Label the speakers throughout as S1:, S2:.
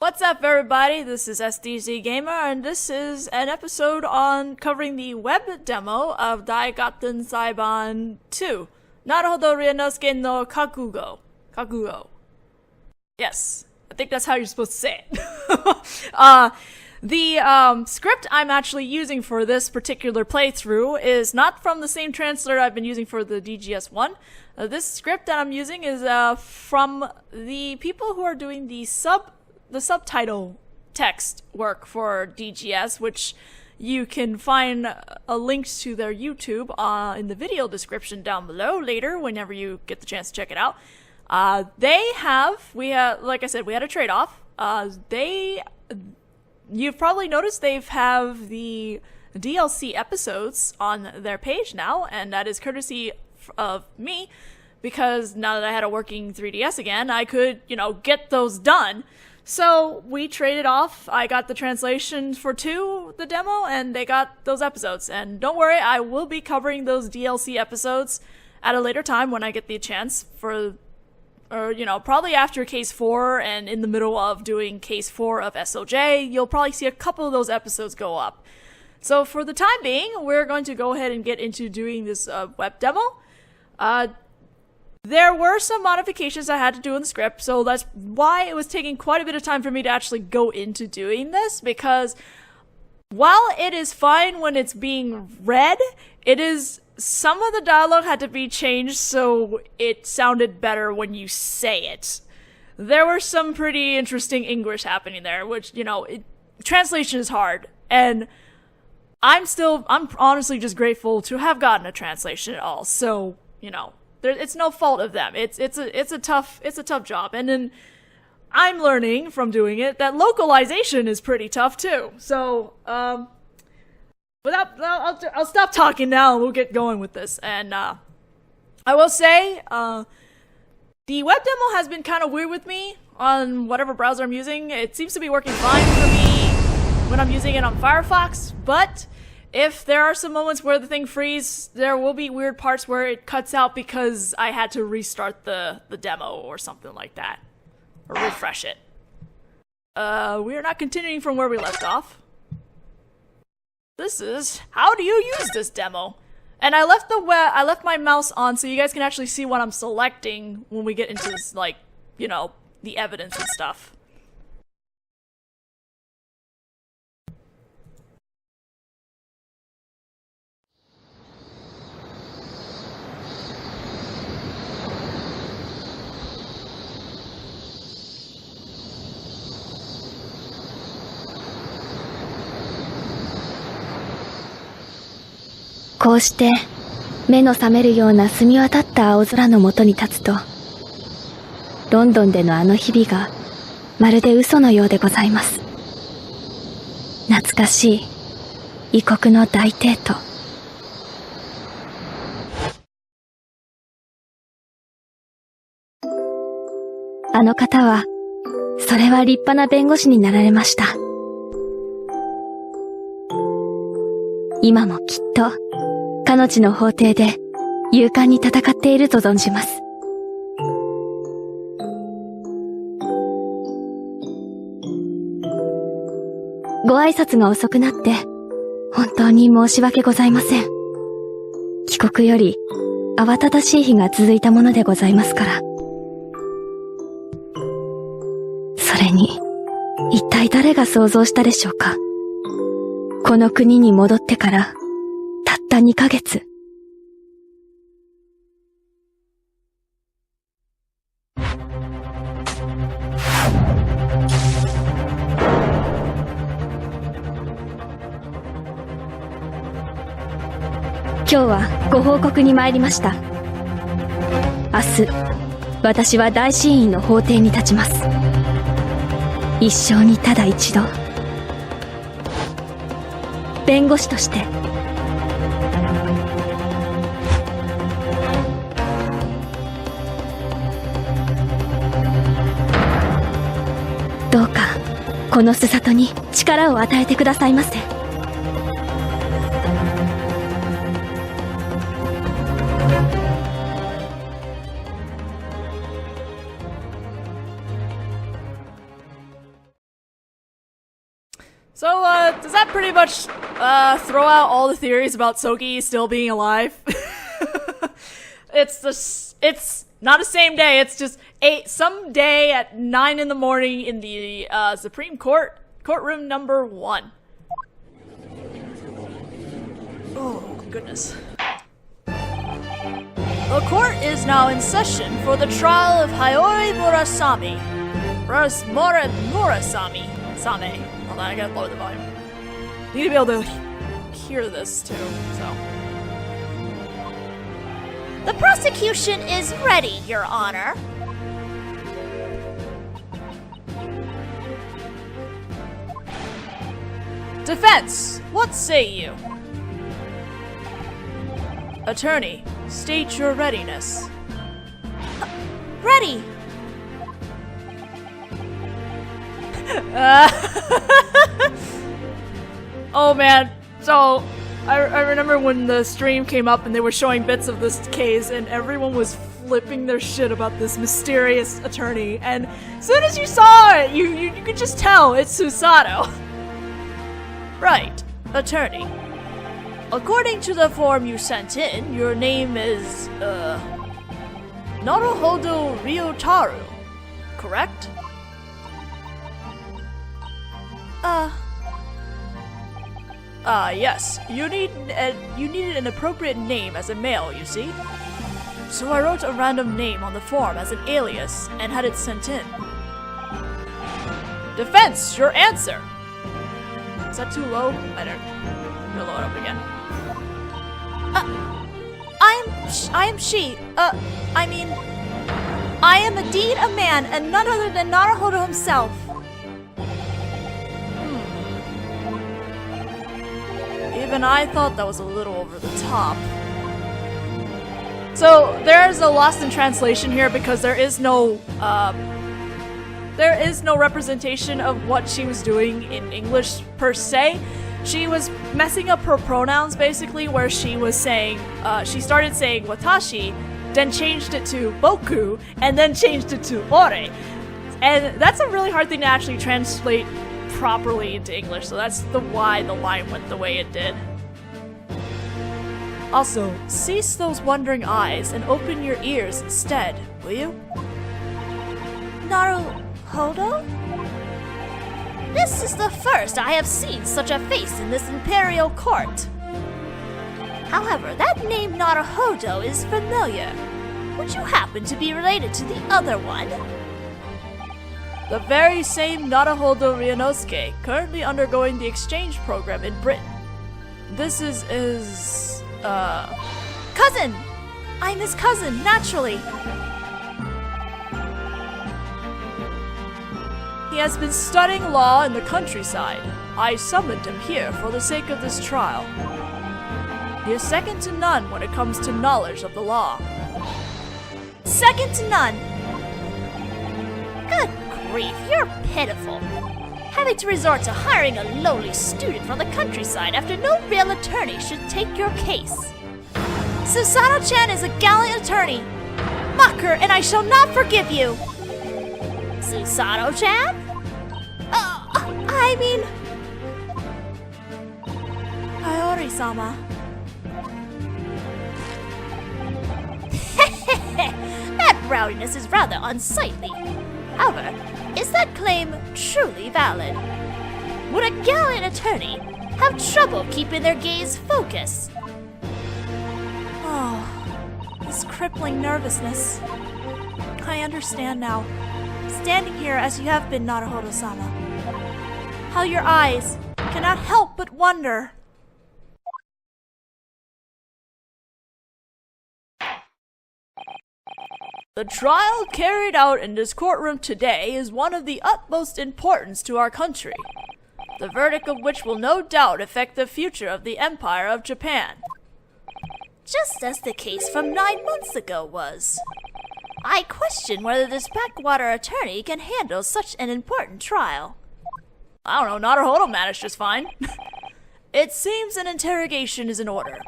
S1: What's up, everybody? This is SDZ Gamer, and this is an episode on covering the web demo of Dai Gyakuten Saiban 2, Naruhodō Ryūnosuke no Kakugo. Yes, I think that's how you're supposed to say it. The script I'm actually using for this particular playthrough is not from the same translator I've been using for the DGS1. This script that I'm using is from the people who are doing the subtitle text work for DGS, which you can find a link to their YouTube in the video description down below later whenever you get the chance to check it out. Like I said, we had a trade-off. You've probably noticed they have the DLC episodes on their page now, and that is courtesy of me, because now that I had a working 3DS again, I could, get those done. So we traded off. I got the translation for the demo, and they got those episodes. And don't worry, I will be covering those DLC episodes at a later time when I get the chance probably after Case 4 and in the middle of doing Case 4 of SOJ, you'll probably see a couple of those episodes go up. So for the time being, we're going to go ahead and get into doing this web demo. There were some modifications I had to do in the script, so that's why it was taking quite a bit of time for me to actually go into doing this, because while it is fine when it's being read, some of the dialogue had to be changed so it sounded better when you say it. There were some pretty interesting English happening there, which, translation is hard, and I'm honestly just grateful to have gotten a translation at all, so, it's no fault of them. It's a tough job, and then I'm learning from doing it that localization is pretty tough too. So I'll stop talking now and we'll get going with this. And I will say the web demo has been kind of weird with me on whatever browser I'm using. It seems to be working fine for me when I'm using it on Firefox, but if there are some moments where the thing freezes, there will be weird parts where it cuts out because I had to restart the demo or something like that. Or refresh it. We are not continuing from where we left off. This is how do you use this demo? And I left my mouse on so you guys can actually see what I'm selecting when we get into this, the evidence and stuff.
S2: こうして目の覚めるような澄み渡った青空の下に立つと、ロンドンでのあの日々がまるで嘘のようでございます。懐かしい異国の大帝都。あの方は、それは立派な弁護士になられました。今もきっと、かの地の法廷で勇敢に戦っていると存じます。ご挨拶が遅くなって本当に申し訳ございません。帰国より慌ただしい日が続いたものでございますから。それに一体誰が想像したでしょうか。この国に戻ってからたった2ヶ月。今日はご報告に参りました。明日、私は大審院の法廷に立ちます。一生にただ一度、弁護士として。どうかこのすさとに力を与えてくださいませ。
S1: Does that pretty much throw out all the theories about Sogi still being alive? It's not the same day. It's just some day at 9 in the morning in the Supreme Court, courtroom number 1. Oh, goodness. The court is now in session for the trial of Haori Murasame. Murasame. Hold on, I gotta lower the volume. Need to be able to hear this too, so.
S3: The prosecution is ready, Your Honor.
S1: Defense, what say you? Attorney, state your readiness.
S3: Ready.
S1: Oh man, so I remember when the stream came up and they were showing bits of this case and everyone was flipping their shit about this mysterious attorney, and as soon as you saw it, you could just tell it's Susato. Right, attorney. According to the form you sent in, your name is, Naruhodō Ryūnosuke, correct? Yes. You needed an appropriate name as a male, you see? So I wrote a random name on the form as an alias and had it sent in. Defense, your answer! Is that too low? I don't... I'm gonna lower it up again.
S3: I am she. I mean, I am indeed a man and none other than Naruhodō himself.
S1: Even I thought that was a little over the top. So there's a lost in translation here because there is no representation of what she was doing in English per se. She was messing up her pronouns basically, where she was saying, she started saying watashi, then changed it to boku, and then changed it to ore. And that's a really hard thing to actually translate properly into English, so that's why the line went the way it did. Also, cease those wondering eyes and open your ears instead, will you?
S3: Naruhodō? This is the first I have seen such a face in this imperial court. However, that name Naruhodō is familiar. Would you happen to be related to the other one?
S1: The very same Naruhodō Ryūnosuke, currently undergoing the exchange program in Britain. This is his,
S3: Cousin! I'm his cousin, naturally.
S1: He has been studying law in the countryside. I summoned him here for the sake of this trial. He is second to none when it comes to knowledge of the law.
S3: Second to none? Good grief, you're pitiful. Having to resort to hiring a lowly student from the countryside after no real attorney should take your case. Susato-chan is a gallant attorney. Mock her and I shall not forgive you. Susato-chan? I mean...
S1: Haori-sama.
S3: That rowdiness is rather unsightly. However, is that claim truly valid? Would a gallant attorney have trouble keeping their gaze focused?
S1: Oh, this crippling nervousness. I understand now, standing here as you have been, Naruhodō-sama, how your eyes cannot help but wonder. The trial carried out in this courtroom today is one of the utmost importance to our country, the verdict of which will no doubt affect the future of the Empire of Japan.
S3: Just as the case from 9 months ago was. I question whether this backwater attorney can handle such an important trial.
S1: I don't know, Naruhodō managed just fine. It seems an interrogation is in order.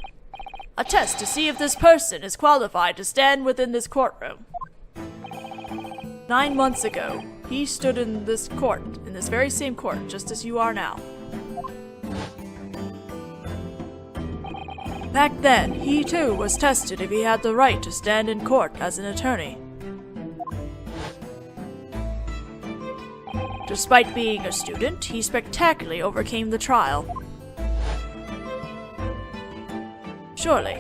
S1: A test to see if this person is qualified to stand within this courtroom. 9 months ago, he stood in this court, in this very same court, just as you are now. Back then, he too was tested if he had the right to stand in court as an attorney. Despite being a student, he spectacularly overcame the trial. Surely,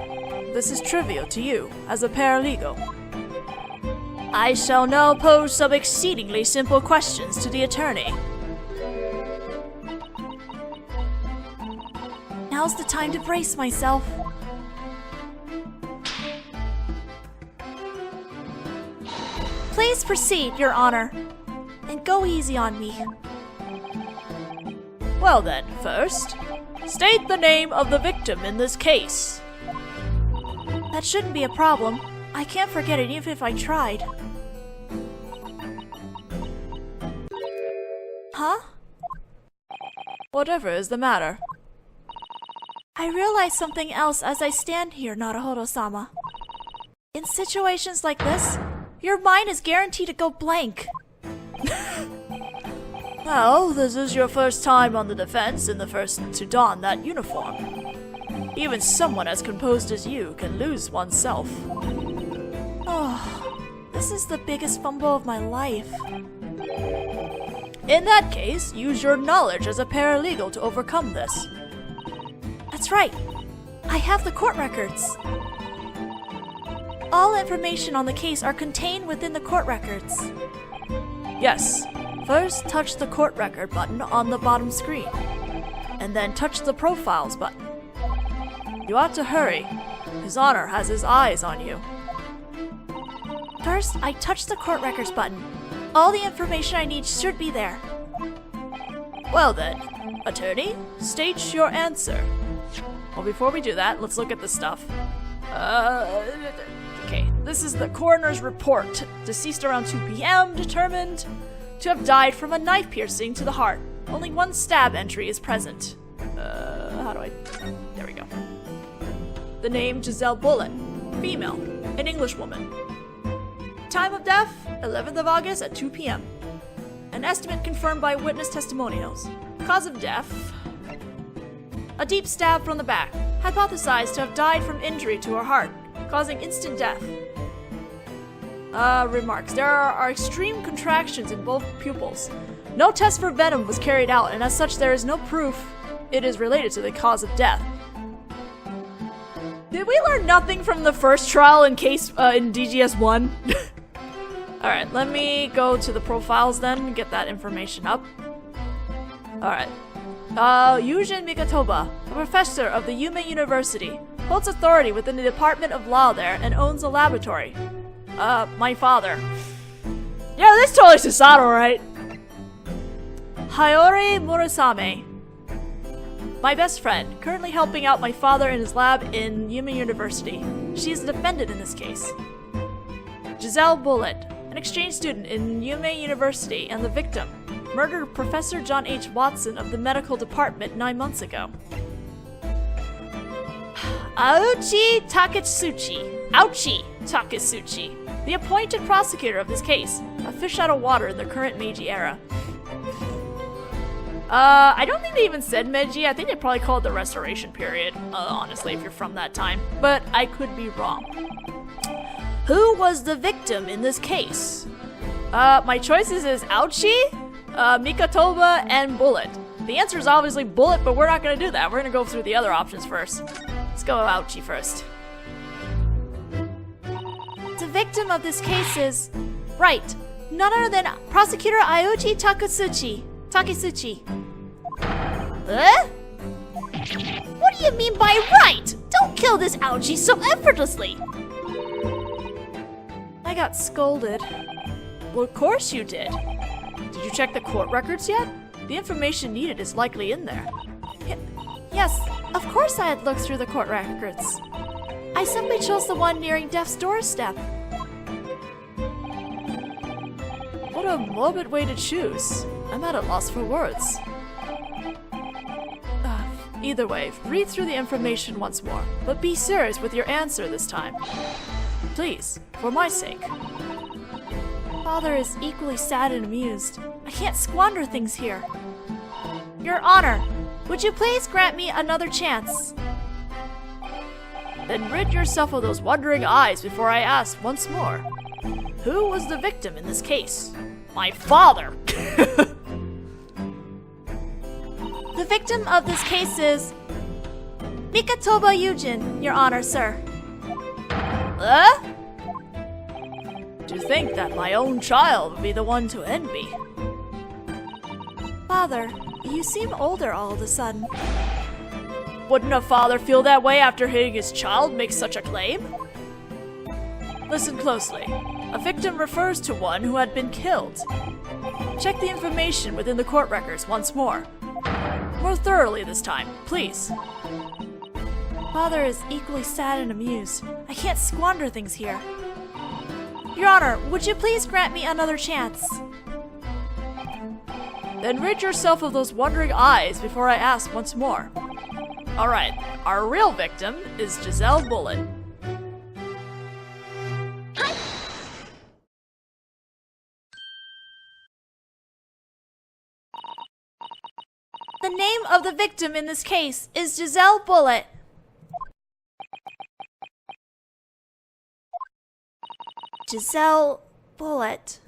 S1: this is trivial to you as a paralegal. I shall now pose some exceedingly simple questions to the attorney. Now's the time to brace myself. Please proceed, Your Honor, and go easy on me. Well then, first, state the name of the victim in this case. That shouldn't be a problem. I can't forget it even if I tried. Huh? Whatever is the matter? I realize something else as I stand here, Naruhodō-sama. In situations like this, your mind is guaranteed to go blank. Well, this is your first time on the defense and the first to don that uniform. Even someone as composed as you can lose oneself. Oh, this is the biggest fumble of my life. In that case, use your knowledge as a paralegal to overcome this. That's right. I have the court records. All information on the case are contained within the court records. Yes. First, touch the court record button on the bottom screen. And then touch the profiles button. You ought to hurry. His Honor has his eyes on you. First, I touch the court records button. All the information I need should be there. Well then, attorney, state your answer. Well, before we do that, let's look at the stuff. Okay, this is the coroner's report. Deceased around 2 p.m., determined to have died from a knife piercing to the heart. Only one stab entry is present. There we go. The name Giselle Bullitt, female, an English woman. Time of death, 11th of August at 2 p.m. An estimate confirmed by witness testimonials. Cause of death, a deep stab from the back, hypothesized to have died from injury to her heart, causing instant death. Remarks. There are extreme contractions in both pupils. No test for venom was carried out, and as such there is no proof it is related to the cause of death. Did we learn nothing from the first trial in DGS 1? Alright, let me go to the profiles then and get that information up. Alright. Yujin Mikatoba, a professor of the Yume University, holds authority within the Department of Law there and owns a laboratory. My father. Yeah, this totally Susato, right? Haori Murasame. My best friend, currently helping out my father in his lab in Yume University. She is the defendant in this case. Giselle Bullitt, an exchange student in Yume University and the victim, murdered Professor John H. Watson of the medical department 9 months ago. Aouchi Taketsuchi, the appointed prosecutor of this case, a fish out of water in the current Meiji era. I don't think they even said Meiji. I think they probably called it the Restoration period, honestly, if you're from that time. But I could be wrong. Who was the victim in this case? My choices is Aouchi, Mikatoba, and Bullitt. The answer is obviously Bullitt, but we're not going to do that. We're going to go through the other options first. Let's go Aouchi first. The victim of this case is... right, none other than Prosecutor Aouchi Taketsuchi. What do you mean by right? Don't kill this Aouchi so effortlessly! I got scolded. Well, of course you did. Did you check the court records yet? The information needed is likely in there. Yes, of course I had looked through the court records. I simply chose the one nearing death's doorstep. What a morbid way to choose. I'm at a loss for words. Either way, read through the information once more, but be serious with your answer this time. Please, for my sake. Father is equally sad and amused. I can't squander things here. Your Honor, would you please grant me another chance? Then rid yourself of those wondering eyes before I ask once more. Who was the victim in this case? My father!
S3: The victim of this case is Mikatoba Yujin, Your Honor, sir.
S1: To think that my own child would be the one to end me.
S3: Father, you seem older all of a sudden.
S1: Wouldn't a father feel that way after hitting his child makes such a claim? Listen closely. A victim refers to one who had been killed. Check the information within the court records once more. More thoroughly this time, please.
S3: Father is equally sad and amused. I can't squander things here. Your Honor, would you please grant me another chance?
S1: Then rid yourself of those wondering eyes before I ask once more. Alright, our real victim is Giselle Bullet.
S3: The name of the victim in this case is Giselle Bullet. Giselle Bullet.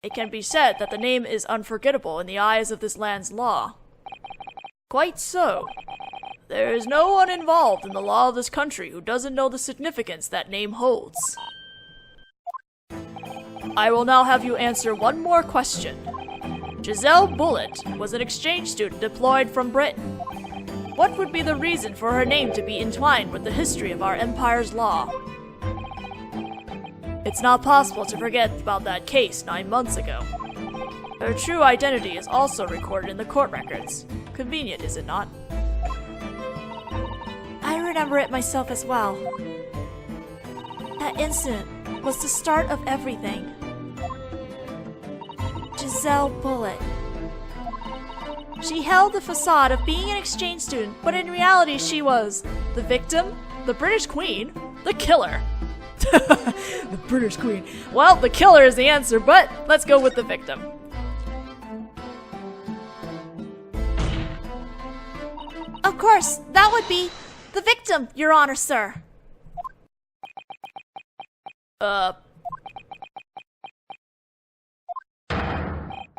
S1: It can be said that the name is unforgettable in the eyes of this land's law. Quite so. There is no one involved in the law of this country who doesn't know the significance that name holds. I will now have you answer one more question. Giselle Bullet was an exchange student deployed from Britain. What would be the reason for her name to be entwined with the history of our empire's law? It's not possible to forget about that case 9 months ago. Her true identity is also recorded in the court records. Convenient, is it not?
S3: I remember it myself as well. That incident was the start of everything. Giselle Bullet. She held the facade of being an exchange student, but in reality she was
S1: the victim, the British Queen, the killer. The British Queen. Well, the killer is the answer, but let's go with the victim.
S3: Of course, that would be the victim, Your Honor, sir.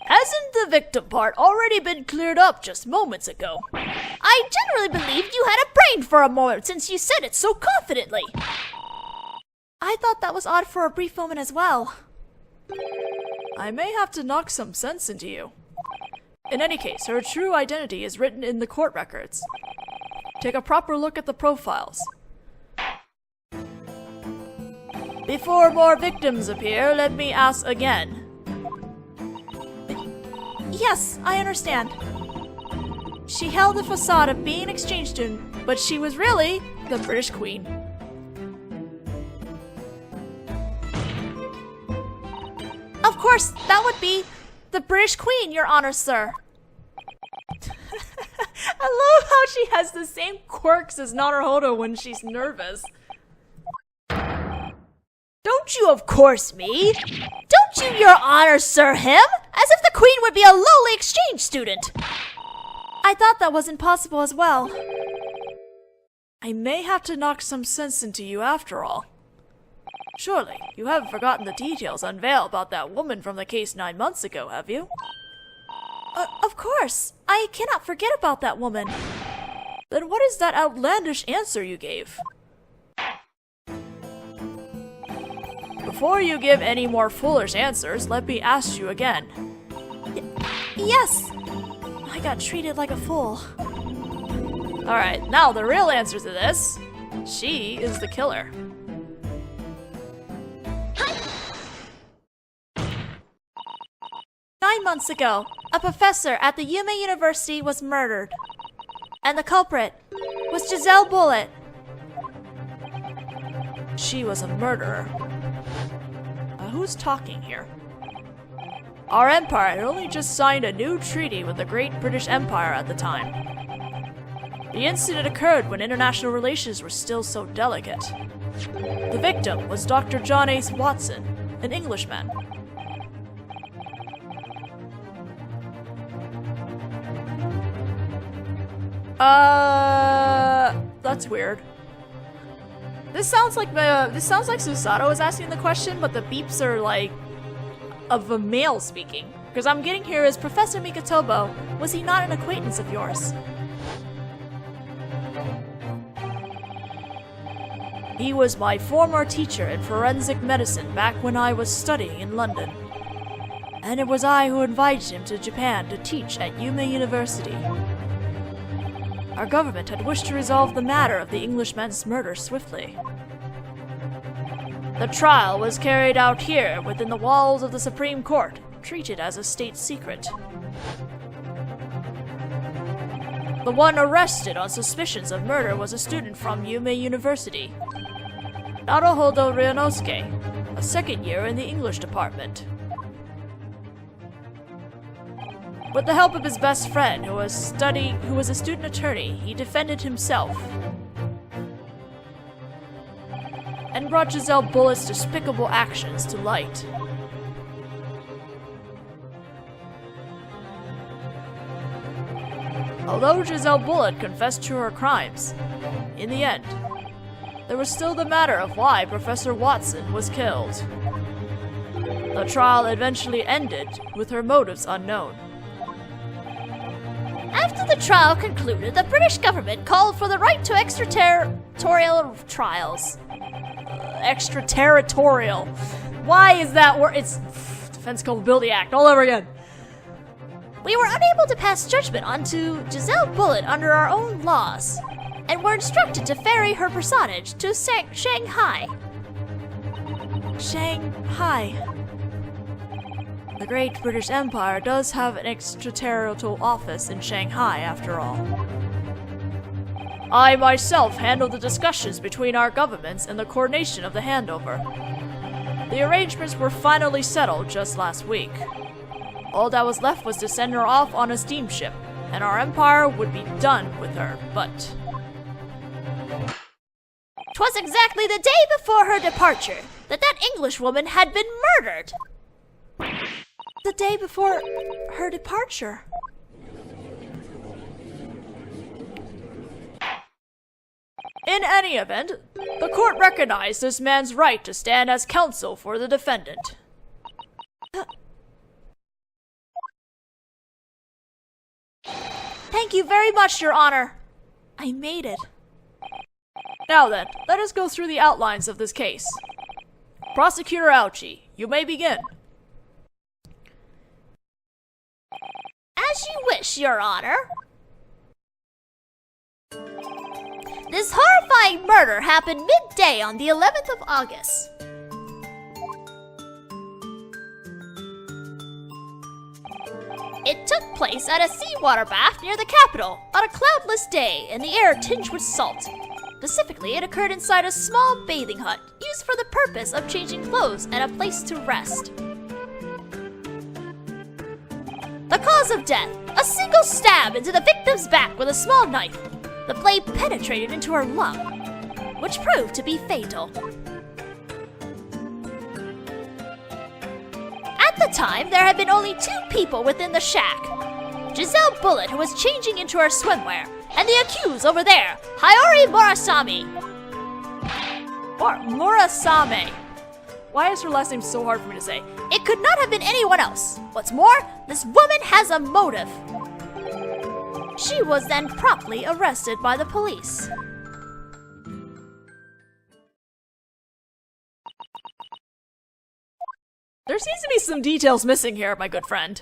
S1: Hasn't the victim part already been cleared up just moments ago?
S3: I generally believed you had a brain for a moment since you said it so confidently. I thought that was odd for a brief moment as well.
S1: I may have to knock some sense into you. In any case, her true identity is written in the court records. Take a proper look at the profiles. Before more victims appear, let me ask again.
S3: Yes, I understand. She held the facade of being an exchange student, but she was really
S1: the British Queen.
S3: Of course, that would be the British Queen, Your Honor, sir.
S1: I love how she has the same quirks as Naruhodō when she's nervous.
S3: Don't you of course me? Don't you, Your Honor, sir, him? As if the Queen would be a lowly exchange student. I thought that was impossible as well.
S1: I may have to knock some sense into you after all. Surely, you haven't forgotten the details unveiled about that woman from the case 9 months ago, have you?
S3: Of course. I cannot forget about that woman.
S1: Then what is that outlandish answer you gave? Before you give any more foolish answers, let me ask you again.
S3: Yes. I got treated like a fool.
S1: Alright, now the real answer to this. She is the killer.
S3: "9 months ago, a professor at the Yume University was murdered. And the culprit was Giselle Bullet.
S1: She was a murderer. Who's talking here? Our empire had only just signed a new treaty with the Great British Empire at the time. The incident occurred when international relations were still so delicate. The victim was Dr. John Ace Watson, an Englishman. That's weird. This sounds like Susato is asking the question, but the beeps are like of a male speaking. Because I'm getting here is Professor Mikotobo, was he not an acquaintance of yours? He was my former teacher in forensic medicine back when I was studying in London. And it was I who invited him to Japan to teach at Yume University. Our government had wished to resolve the matter of the Englishman's murder swiftly. The trial was carried out here within the walls of the Supreme Court, treated as a state secret. The one arrested on suspicions of murder was a student from Yume University, Naruhodō Ryūnosuke, a second year in the English department. With the help of his best friend, who was a student attorney, he defended himself and brought Giselle Bullett's despicable actions to light. Although Giselle Bullitt confessed to her crimes, in the end, there was still the matter of why Professor Watson was killed. The trial eventually ended with her motives unknown.
S3: After the trial concluded, the British government called for the right to extraterritorial trials.
S1: Extraterritorial. Why is that word? It's Defense Culpability Act all over again.
S3: We were unable to pass judgment onto Giselle Bullitt under our own laws, and were instructed to ferry her personage to Shanghai.
S1: Shanghai. The Great British Empire does have an extraterritorial office in Shanghai, after all. I myself handled the discussions between our governments and the coordination of the handover. The arrangements were finally settled just last week. All that was left was to send her off on a steamship, and our empire would be done with her, but...
S3: 'Twas exactly the day before her departure that Englishwoman had been murdered!
S1: The day before her departure. In any event, the court recognized this man's right to stand as counsel for the defendant.
S3: Thank you very much, Your Honor. I made it.
S1: Now then, let us go through the outlines of this case. Prosecutor Aouchi, you may begin.
S3: As you wish, Your Honor. This horrifying murder happened midday on the 11th of August. It took place at a seawater bath near the capital on a cloudless day and the air tinged with salt. Specifically, it occurred inside a small bathing hut used for the purpose of changing clothes and a place to rest. The cause of death, a single stab into the victim's back with a small knife. The blade penetrated into her lung, which proved to be fatal. At the time, there had been only 2 people within the shack. Giselle Bullitt, who was changing into her swimwear, and the accused over there, Haori Murasame.
S1: Murasame. Why is her last name so hard for me to say?
S3: It could not have been anyone else. What's more, this woman has a motive. She was then promptly arrested by the police.
S1: There seems to be some details missing here, my good friend.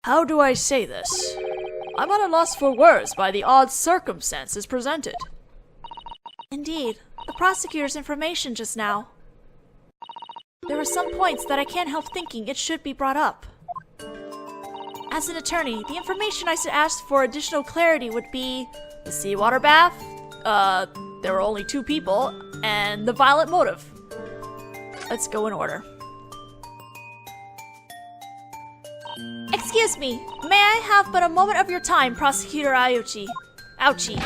S1: How do I say this? I'm at a loss for words by the odd circumstances presented.
S2: Indeed, the prosecutor's information just now. There were some points that I can't help thinking it should be brought up. As an attorney, the information I should ask for additional clarity would be
S1: the seawater bath, there were only 2 people, and the violent motive. Let's go in order.
S2: Excuse me, may I have but a moment of your time, Prosecutor Aouchi? Ouchie.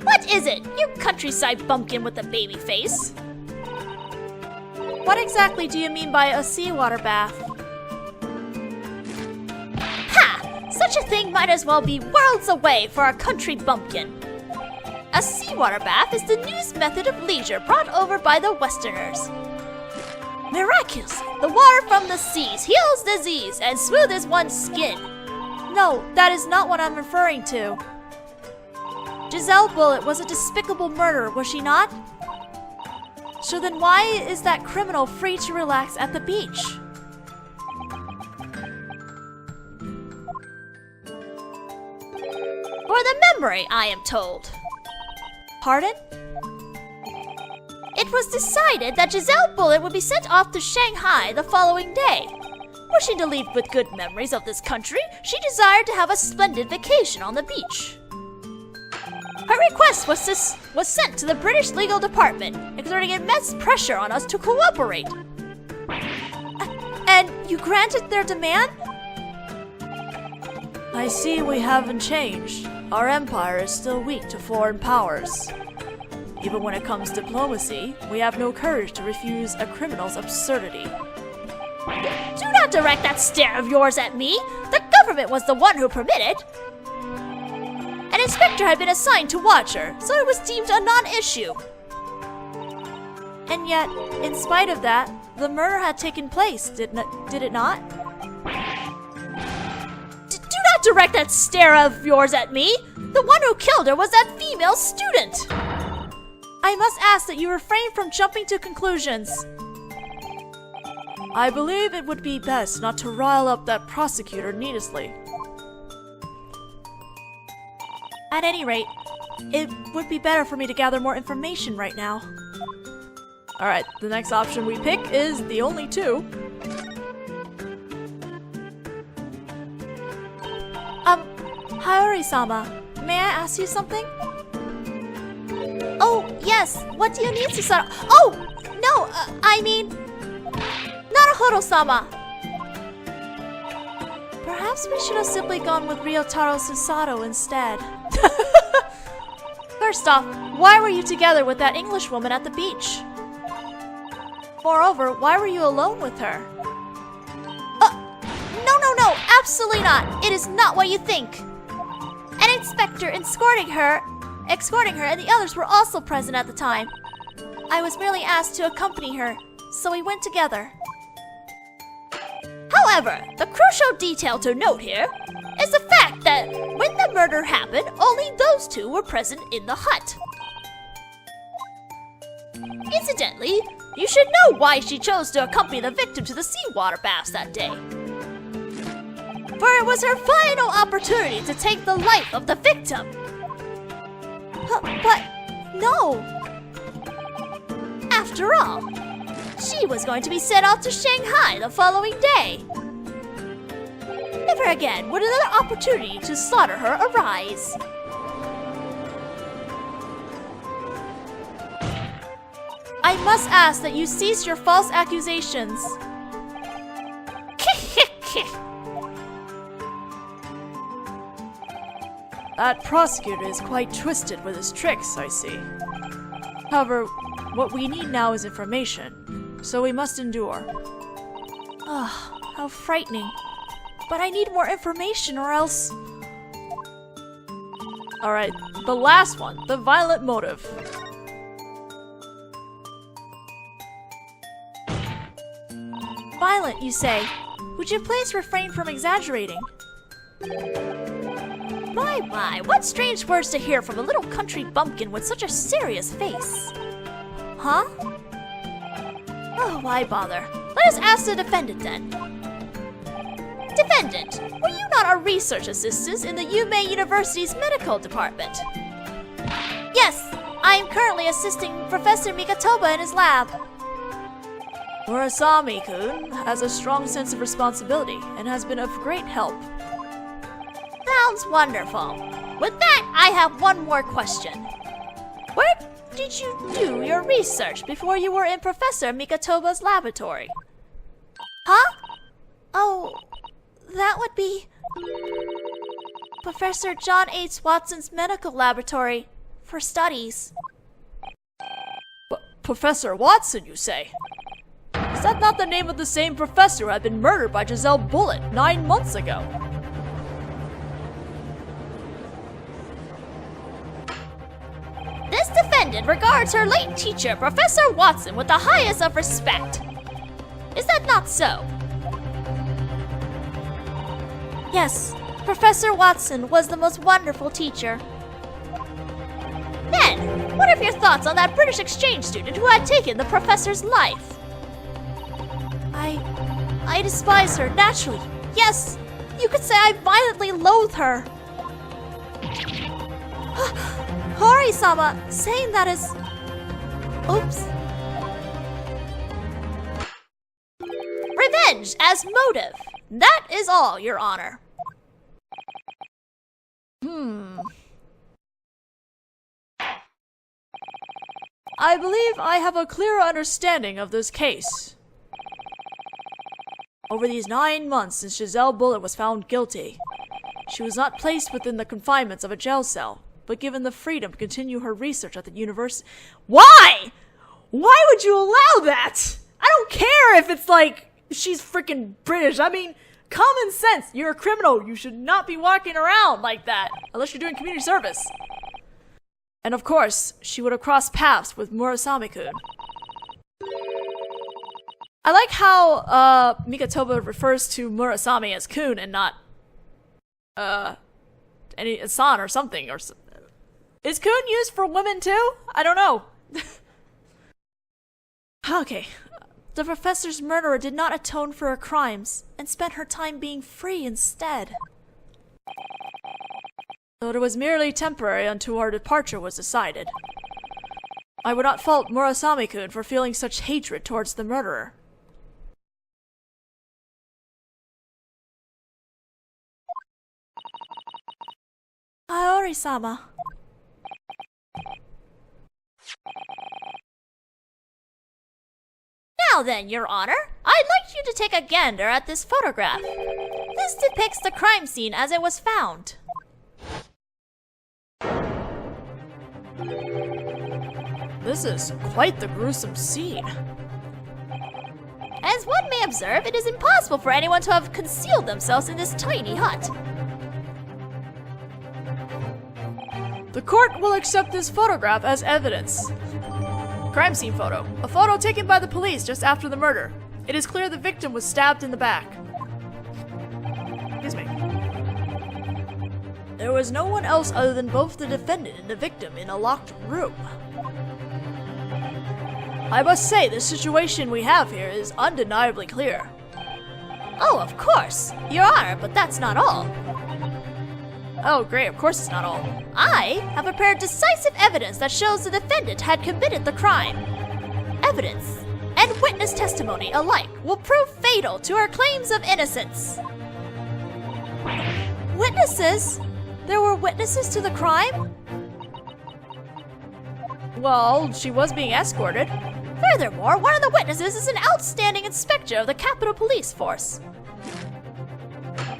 S3: What is it, you countryside bumpkin with a baby face?
S2: What exactly do you mean by a seawater bath?
S3: Ha! Such a thing might as well be worlds away for a country bumpkin. A seawater bath is the newest method of leisure brought over by the Westerners. Miraculously, the water from the seas heals disease and soothes one's skin.
S1: No, that is not what I'm referring to. Giselle Bullet was a despicable murderer, was she not? So then why is that criminal free to relax at the beach?
S3: For the memory, I am told.
S1: Pardon?
S3: It was decided that Giselle Bullet would be sent off to Shanghai the following day. Wishing to leave with good memories of this country, she desired to have a splendid vacation on the beach. Her request was sent to the British legal department, exerting immense pressure on us to cooperate.
S1: And you granted their demand? I see we haven't changed. Our empire is still weak to foreign powers. Even when it comes to diplomacy, we have no courage to refuse a criminal's absurdity.
S3: Do not direct that stare of yours at me! The government was the one who permitted! An inspector had been assigned to watch her, so it was deemed a non-issue.
S1: And yet, in spite of that, the murder had taken place, did it not?
S3: Do not direct that stare of yours at me! The one who killed her was that female student!
S1: I must ask that you refrain from jumping to conclusions. I believe it would be best not to rile up that prosecutor needlessly. At any rate, it would be better for me to gather more information right now. Alright, the next option we pick is the only two. Haori-sama, may I ask you something?
S3: Oh, yes. What do you need, Susato? Oh, no, I mean... Naruhodō-sama!
S1: Perhaps we should have simply gone with Ryotaro Susato instead. First off, why were you together with that English woman at the beach? Moreover, why were you alone with her?
S3: No, absolutely not. It is not what you think. An inspector escorting her, and the others were also present at the time.
S1: I was merely asked to accompany her, so we went together.
S3: However, the crucial detail to note here is the fact that when the murder happened, only those two were present in the hut. Incidentally, you should know why she chose to accompany the victim to the seawater baths that day. For it was her final opportunity to take the life of the victim.
S1: But no!
S3: After all, she was going to be sent off to Shanghai the following day. Never again would another opportunity to slaughter her arise.
S1: I must ask that you cease your false accusations. That prosecutor is quite twisted with his tricks, I see. However, what we need now is information, so we must endure. Ah, how frightening. But I need more information or else... Alright, the last one, the violent motive. Violent, you say? Would you please refrain from exaggerating?
S3: My, what strange words to hear from a little country bumpkin with such a serious face.
S1: Huh?
S3: Oh, why bother? Let us ask the defendant then. Defendant, were you not a research assistant in the Yumei University's medical department?
S1: Yes, I am currently assisting Professor Mikatoba in his lab. Murasami-kun has a strong sense of responsibility and has been of great help.
S3: Sounds wonderful. With that, I have one more question. Where did you do your research before you were in Professor Mikatoba's laboratory?
S1: Huh? Oh, that would be... Professor John H. Watson's medical laboratory for studies. Professor Watson, you say? Is that not the name of the same professor who had been murdered by Giselle Bullet 9 months ago?
S3: defendant regards her late teacher, Professor Watson, with the highest of respect. Is that not so? Yes, Professor Watson was the most wonderful teacher. Then, what are your thoughts on that British exchange student who had taken the professor's life? I despise her, naturally. Yes, you could say I violently loathe her. Haori-sama, saying that is... Oops. Revenge as motive. That is all, Your Honor.
S1: I believe I have a clearer understanding of this case. Over these 9 months since Giselle Bullitt was found guilty, she was not placed within the confinements of a jail cell, but given the freedom to continue her research at the university. Why? Why would you allow that? I don't care if it's like she's freaking British. I mean, common sense. You're a criminal. You should not be walking around like that unless you're doing community service. And of course, she would have crossed paths with Murasame-kun. I like how Mikatoba refers to Murasame as kun and not any san or something. Is kun used for women too? I don't know. Okay. The professor's murderer did not atone for her crimes and spent her time being free instead. Though it was merely temporary until her departure was decided. I would not fault Murasame-kun for feeling such hatred towards the murderer. Haori-sama.
S3: Now then, Your Honor, I'd like you to take a gander at this photograph. This depicts the crime scene as it was found.
S1: This is quite the gruesome scene.
S3: As one may observe, it is impossible for anyone to have concealed themselves in this tiny hut.
S1: The court will accept this photograph as evidence. Crime scene photo. A photo taken by the police just after the murder. It is clear the victim was stabbed in the back. Excuse me. There was no one else other than both the defendant and the victim in a locked room. I must say, the situation we have here is undeniably clear.
S3: Oh, of course, Your Honor, but that's not all.
S1: Oh, great, of course it's not all.
S3: I have prepared decisive evidence that shows the defendant had committed the crime. Evidence and witness testimony alike will prove fatal to her claims of innocence. Witnesses? There were witnesses to the crime?
S1: Well, she was being escorted.
S3: Furthermore, one of the witnesses is an outstanding inspector of the Capitol Police Force.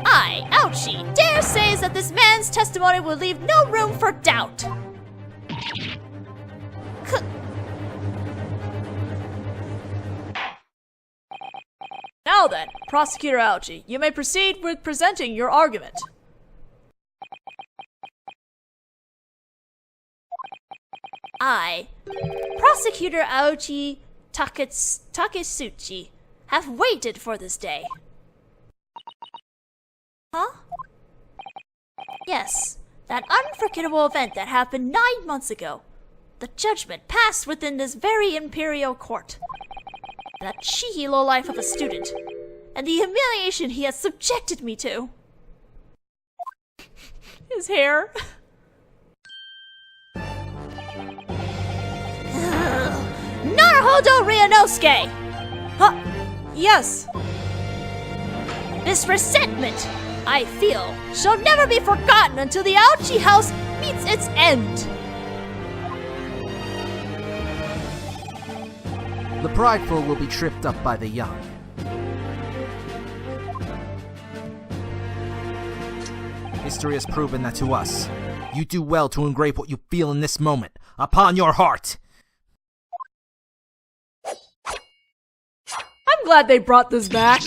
S3: I, Ouchie, dare say that this man's testimony will leave no room for doubt.
S1: Now then, Prosecutor Ouchie, you may proceed with presenting your argument.
S3: I, Prosecutor Aoji Takesuchi, have waited for this day. Huh? Yes, that unforgettable event that happened 9 months ago. The judgment passed within this very imperial court. That cheeky lowlife of a student, and the humiliation he has subjected me to.
S1: His hair.
S3: Naruhodō Ryūnosuke!
S1: Huh? Yes.
S3: This resentment, I feel, shall never be forgotten until the Aochi house meets its end.
S4: The prideful will be tripped up by the young. History has proven that to us. You do well to engrave what you feel in this moment upon your heart.
S1: I'm glad they brought this back.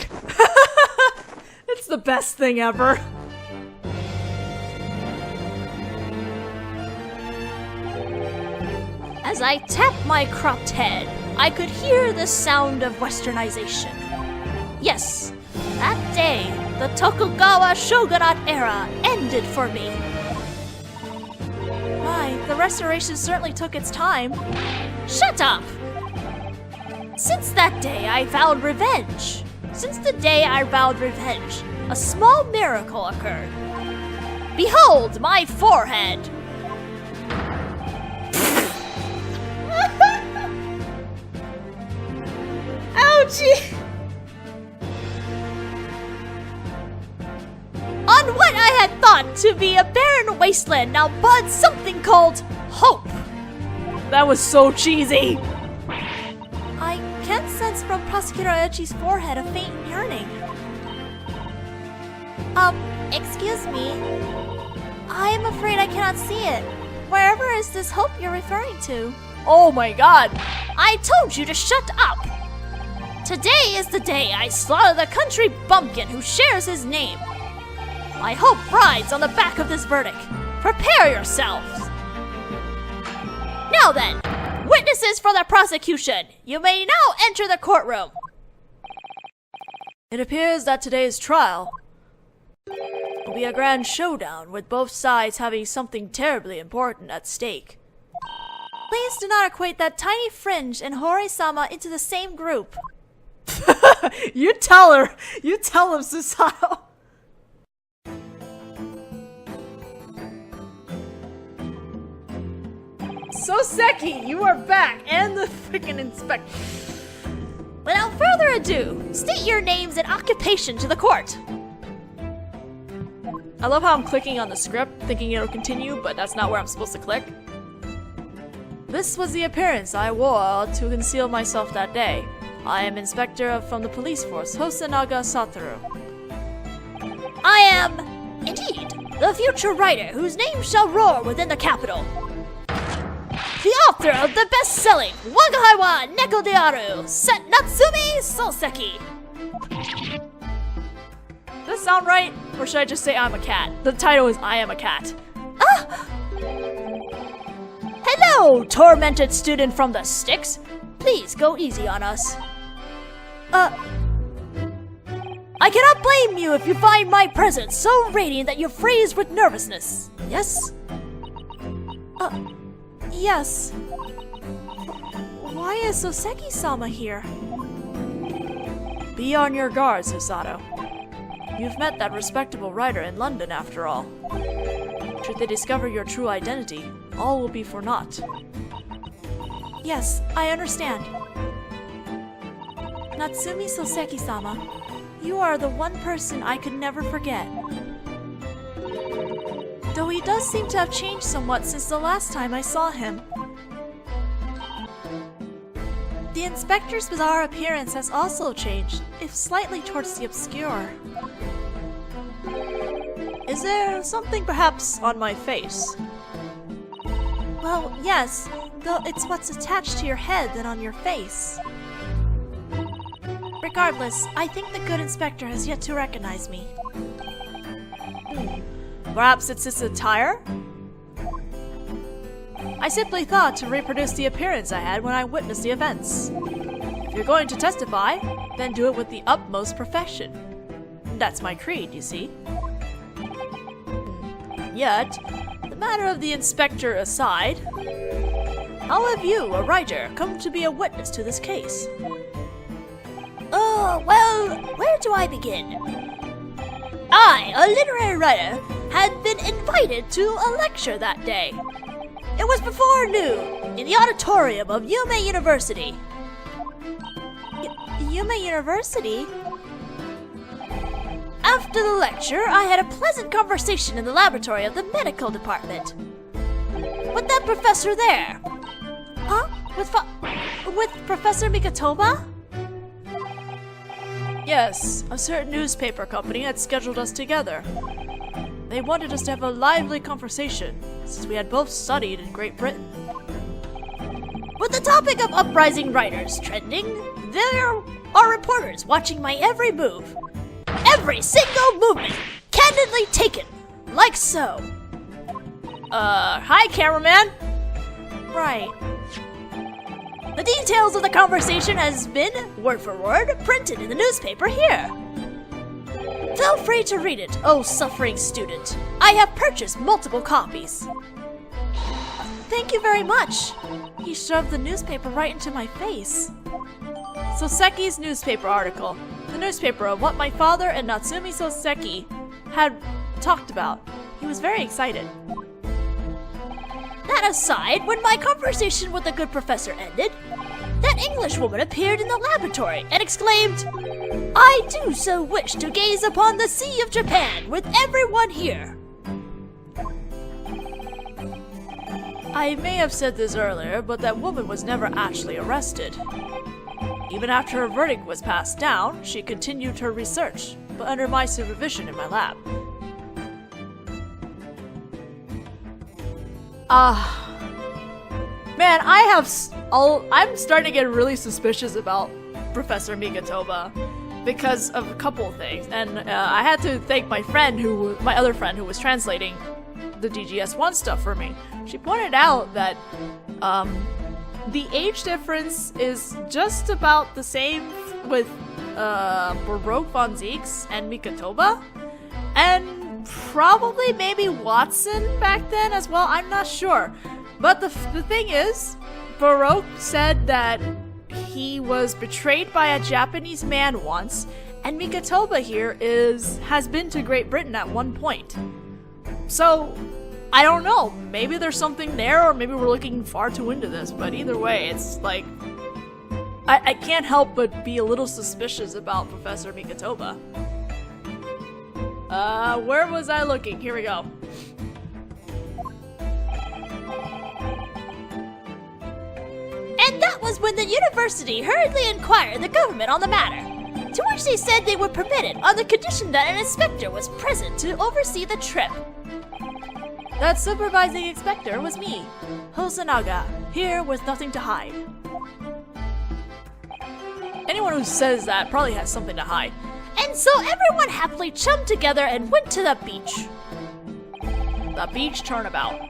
S1: It's the best thing ever.
S3: As I tapped my cropped head, I could hear the sound of westernization. Yes, that day, the Tokugawa shogunate era ended for me.
S1: My, the restoration certainly took its time.
S3: Shut up! Since that day, I vowed revenge. Since the day I vowed revenge, a small miracle occurred. Behold my forehead!
S1: Ouchie!
S3: On what I had thought to be a barren wasteland now buds something called hope.
S1: That was so cheesy! I can sense from Prosecutor Aochi's forehead a faint yearning.
S3: Excuse me.
S1: I am afraid I cannot see it. Wherever is this hope you're referring to? Oh my god!
S3: I told you to shut up! Today is the day I slaughter the country bumpkin who shares his name. My hope rides on the back of this verdict. Prepare yourselves! Now then, witnesses for the prosecution, you may now enter the courtroom.
S1: It appears that today's trial will be a grand showdown with both sides having something terribly important at stake. Please do not equate that tiny fringe and Haori-sama into the same group. You tell her! You tell him, Susato! Soseki, you are back! And the freaking inspector.
S3: Without further ado, state your names and occupation to the court.
S1: I love how I'm clicking on the script, thinking it'll continue, but that's not where I'm supposed to click. This was the appearance I wore to conceal myself that day. I am Inspector from the police force, Hosonaga Satoru.
S3: I am, indeed, the future writer whose name shall roar within the capital. The author of the best-selling Wagahai wa Neko de Aru, Set Natsumi Soseki.
S1: Does that sound right? Or should I just say I'm a cat? The title is I Am a Cat.
S3: Ah! Hello, tormented student from the sticks. Please go easy on us. I cannot blame you if you find my presence so radiant that you freeze with nervousness. Yes?
S1: Yes. Why is Soseki-sama here? Be on your guard, Susato. You've met that respectable writer in London, after all. Should they discover your true identity, all will be for naught. Yes, I understand. Natsumi Soseki-sama, you are the one person I could never forget. Though he does seem to have changed somewhat since the last time I saw him. The inspector's bizarre appearance has also changed, if slightly towards the obscure. Is there something perhaps on my face? Well, yes, though it's what's attached to your head than on your face. Regardless, I think the good inspector has yet to recognize me. Perhaps it's his attire? I simply thought to reproduce the appearance I had when I witnessed the events. If you're going to testify, then do it with the utmost perfection. That's my creed, you see. Yet, the matter of the inspector aside, how have you, a writer, come to be a witness to this case?
S3: Oh, well, where do I begin? I, a literary writer, had been invited to a lecture that day. It was before noon, in the auditorium of Yume University.
S1: Yume University?
S3: After the lecture, I had a pleasant conversation in the laboratory of the medical department. With that professor there.
S1: Huh? With Professor Mikatoba? Yes, a certain newspaper company had scheduled us together. They wanted us to have a lively conversation, since we had both studied in Great Britain.
S3: With the topic of uprising writers trending, there are reporters watching my every move. Every single movement, candidly taken, like so.
S1: Hi, cameraman! Right.
S3: The details of the conversation has been, word for word, printed in the newspaper here. Feel free to read it, oh suffering student. I have purchased multiple copies. Thank you very much. He shoved the newspaper right into my face.
S1: Soseki's newspaper article. The newspaper of what my father and Natsumi Soseki had talked about. He was very excited.
S3: That aside, when my conversation with the good professor ended, that English woman appeared in the laboratory and exclaimed, "I do so wish to gaze upon the Sea of Japan with everyone here."
S1: I may have said this earlier, but that woman was never actually arrested. Even after her verdict was passed down, she continued her research, but under my supervision in my lab. Man, I'm starting to get really suspicious about Professor Migatoba because of a couple of things, and I had to thank my other friend who was translating the DGS1 stuff for me. She pointed out that the age difference is just about the same with Baroque von Zieks and Migatoba, and probably maybe Watson back then as well. I'm not sure. But the thing is, Baroque said that he was betrayed by a Japanese man once, and Migatoba here has been to Great Britain at one point. So, I don't know, maybe there's something there, or maybe we're looking far too into this, but either way, it's like, I can't help but be a little suspicious about Professor Migatoba. Where was I looking? Here we go.
S3: And that was when the university hurriedly inquired the government on the matter, to which they said they would permit it on the condition that an inspector was present to oversee the trip.
S1: That supervising inspector was me, Hosonaga, here with nothing to hide. Anyone who says that probably has something to hide.
S3: And so everyone happily chummed together and went to the beach.
S1: The beach turnabout.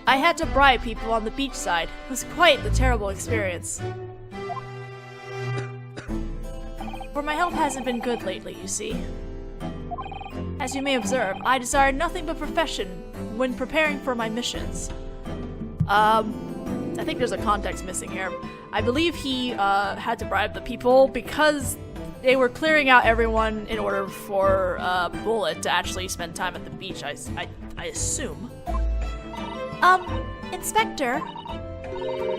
S1: I had to bribe people on the beach side. It was quite the terrible experience. For my health hasn't been good lately, you see. As you may observe, I desired nothing but perfection when preparing for my missions. I think there's a context missing here. I believe he had to bribe the people because they were clearing out everyone in order for Bullet to actually spend time at the beach, I assume.
S3: Inspector,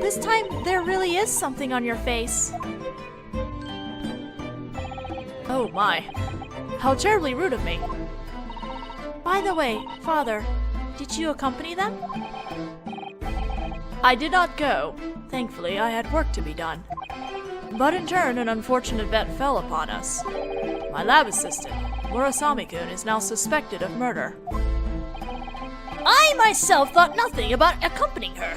S3: this time there really is something on your face.
S1: Oh my. How terribly rude of me.
S3: By the way, Father, did you accompany them?
S1: I did not go. Thankfully, I had work to be done. But in turn, an unfortunate event fell upon us. My lab assistant, Murasami-kun, is now suspected of murder.
S3: I myself thought nothing about accompanying her.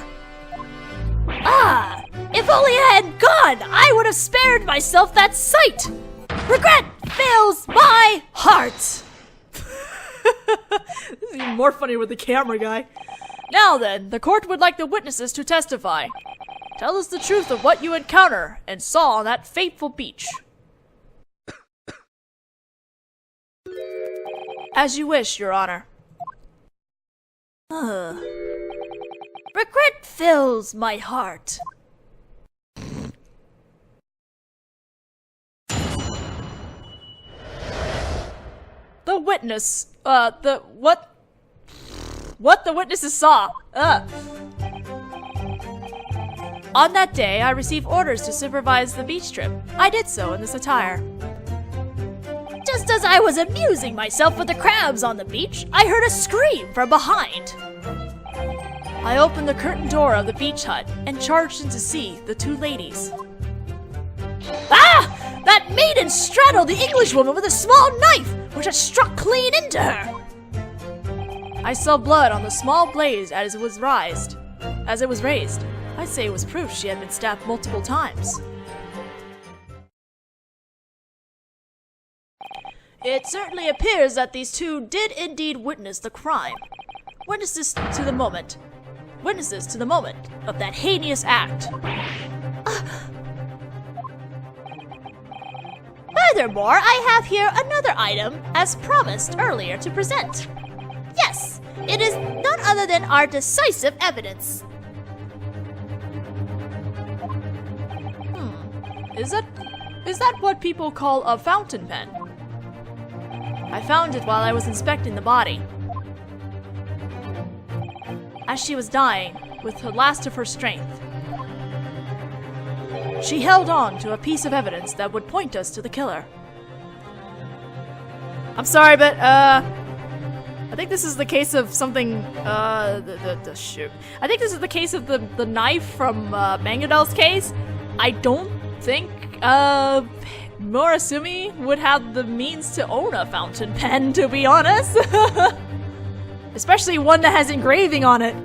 S3: Ah! If only I had gone, I would have spared myself that sight! Regret fills my heart!
S1: This is even more funny with the camera guy. Now then, the court would like the witnesses to testify. Tell us the truth of what you encounter and saw on that fateful beach. As you wish, Your Honor.
S3: Regret fills my heart.
S1: The witness, what the witnesses saw. On that day, I received orders to supervise the beach trip. I did so in this attire.
S3: Just as I was amusing myself with the crabs on the beach, I heard a scream from behind.
S1: I opened the curtain door of the beach hut and charged in to see the two ladies.
S3: Ah! That maiden straddled the Englishwoman with a small knife, which had struck clean into her.
S1: I saw blood on the small blaze as it was raised. I'd say it was proof she had been stabbed multiple times. It certainly appears that these two did indeed witness the crime. Witnesses to the moment of that heinous act.
S3: Furthermore, I have here another item, as promised earlier, to present. Yes, it is none other than our decisive evidence.
S1: Is that what people call a fountain pen? I found it while I was inspecting the body. As she was dying, with the last of her strength, she held on to a piece of evidence that would point us to the killer. I'm sorry, but, I think this is the case of something, shoot. I think this is the case of the knife from, Mangadel's case. I don't think, Murasumi would have the means to own a fountain pen, to be honest. Especially one that has engraving on it.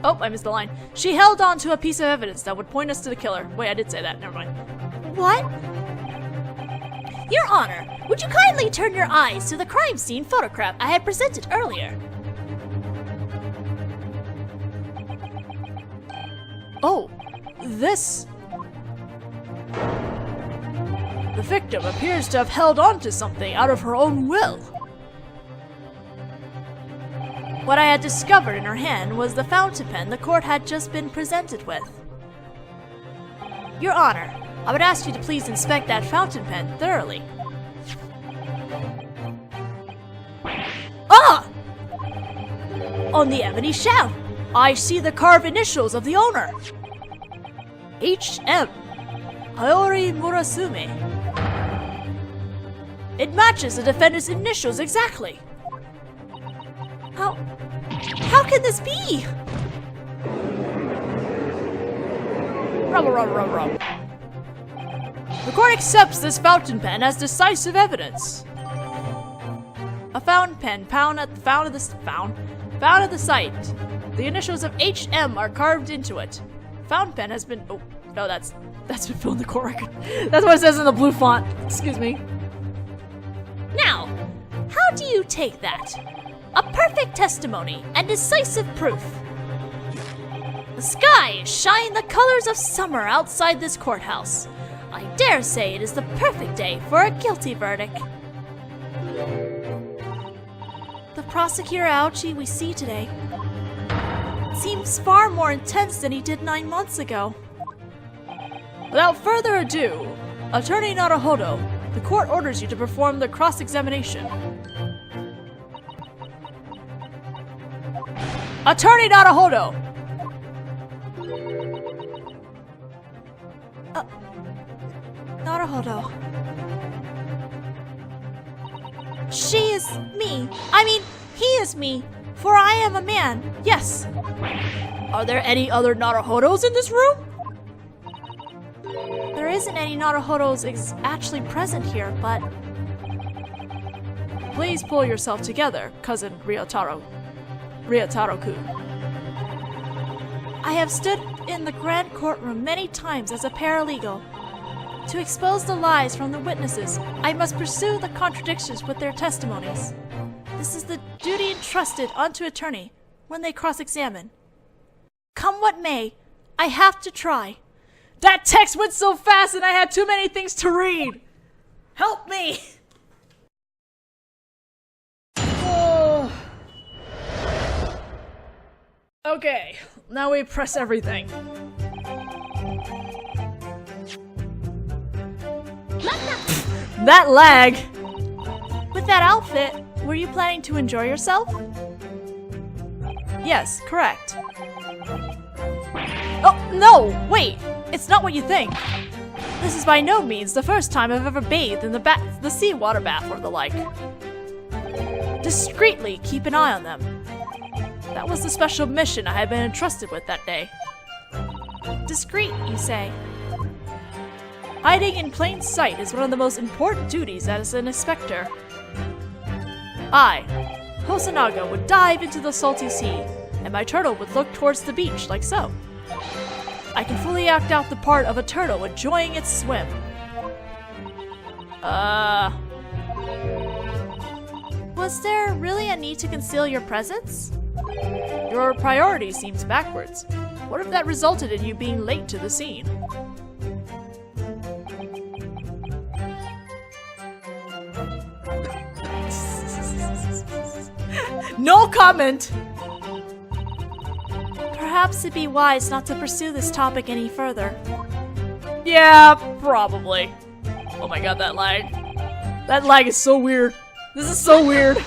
S1: Oh, I missed the line. She held on to a piece of evidence that would point us to the killer. Wait, I did say that. Never mind.
S3: What? Your Honor, would you kindly turn your eyes to the crime scene photograph I had presented earlier?
S1: Oh, this. The victim appears to have held on to something out of her own will. What I had discovered in her hand was the fountain pen the court had just been presented with. Your Honor, I would ask you to please inspect that fountain pen thoroughly. Ah! On the ebony shaft, I see the carved initials of the owner. H.M. Haori Murasumi. It matches the defendant's initials exactly. How can this be? Rub. The court accepts this fountain pen as decisive evidence. A fountain pen found at the site. The initials of H.M. are carved into it. Fountain pen has been. Oh no, that's been filled in the court record. That's what it says in the blue font. Excuse me.
S3: Now, how do you take that? A perfect testimony and decisive proof. The skies shine the colors of summer outside this courthouse. I dare say it is the perfect day for a guilty verdict.
S1: The prosecutor Aouchi we see today seems far more intense than he did 9 months ago. Without further ado, Attorney Naruhodō, the court orders you to perform the cross-examination. Attorney Naruhodō! Naruhodō. She is me. I mean, he is me. For I am a man. Yes. Are there any other Naruhodōs in this room? There isn't any Naruhodōs actually present here, but... Please pull yourself together, cousin Ryotaro-kun. I have stood in the grand courtroom many times as a paralegal. To expose the lies from the witnesses, I must pursue the contradictions with their testimonies. This is the duty entrusted unto attorney when they cross-examine. Come what may, I have to try. That text went so fast and I had too many things to read. Help me! Oh. Okay, now we press everything. That lag! With that outfit, were you planning to enjoy yourself? Yes, correct. Oh, no! Wait! It's not what you think. This is by no means the first time I've ever bathed in the seawater bath or the like. Discreetly keep an eye on them. That was the special mission I had been entrusted with that day. Discreet, you say? Hiding in plain sight is one of the most important duties as an inspector. I, Hosonaga, would dive into the salty sea, and my turtle would look towards the beach like so. I can fully act out the part of a turtle enjoying its swim. Was there really a need to conceal your presence? Your priority seems backwards. What if that resulted in you being late to the scene? No comment!
S3: Perhaps it'd be wise not to pursue this topic any further.
S1: Yeah, probably. Oh my god, that lag. That lag is so weird. This is so weird.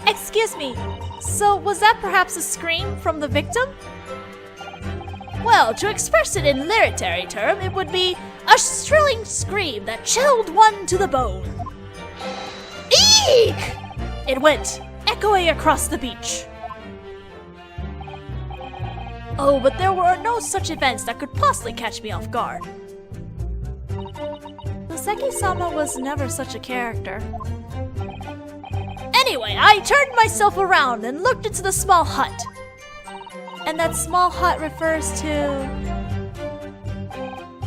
S3: Excuse me, so was that perhaps a scream from the victim? Well, to express it in literary term, it would be a shrilling scream that chilled one to the bone. Eek! It went echoing across the beach. Oh, but there were no such events that could possibly catch me off guard. Seki-sama was never such a character. Anyway, I turned myself around and looked into the small hut. And that small hut refers to...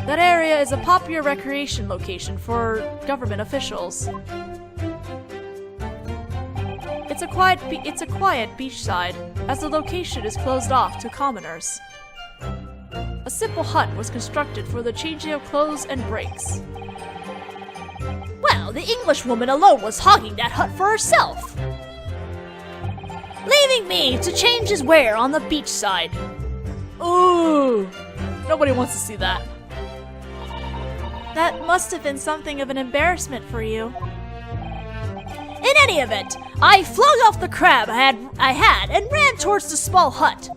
S1: That area is a popular recreation location for government officials. It's a quiet beachside, as the location is closed off to commoners. A simple hut was constructed for the changing of clothes and breaks.
S3: Well, the Englishwoman alone was hogging that hut for herself, leaving me to change his wear on the beachside.
S1: Ooh, nobody wants to see that.
S3: That must have been something of an embarrassment for you. In any event, I flung off the crab I had and ran towards the small hut.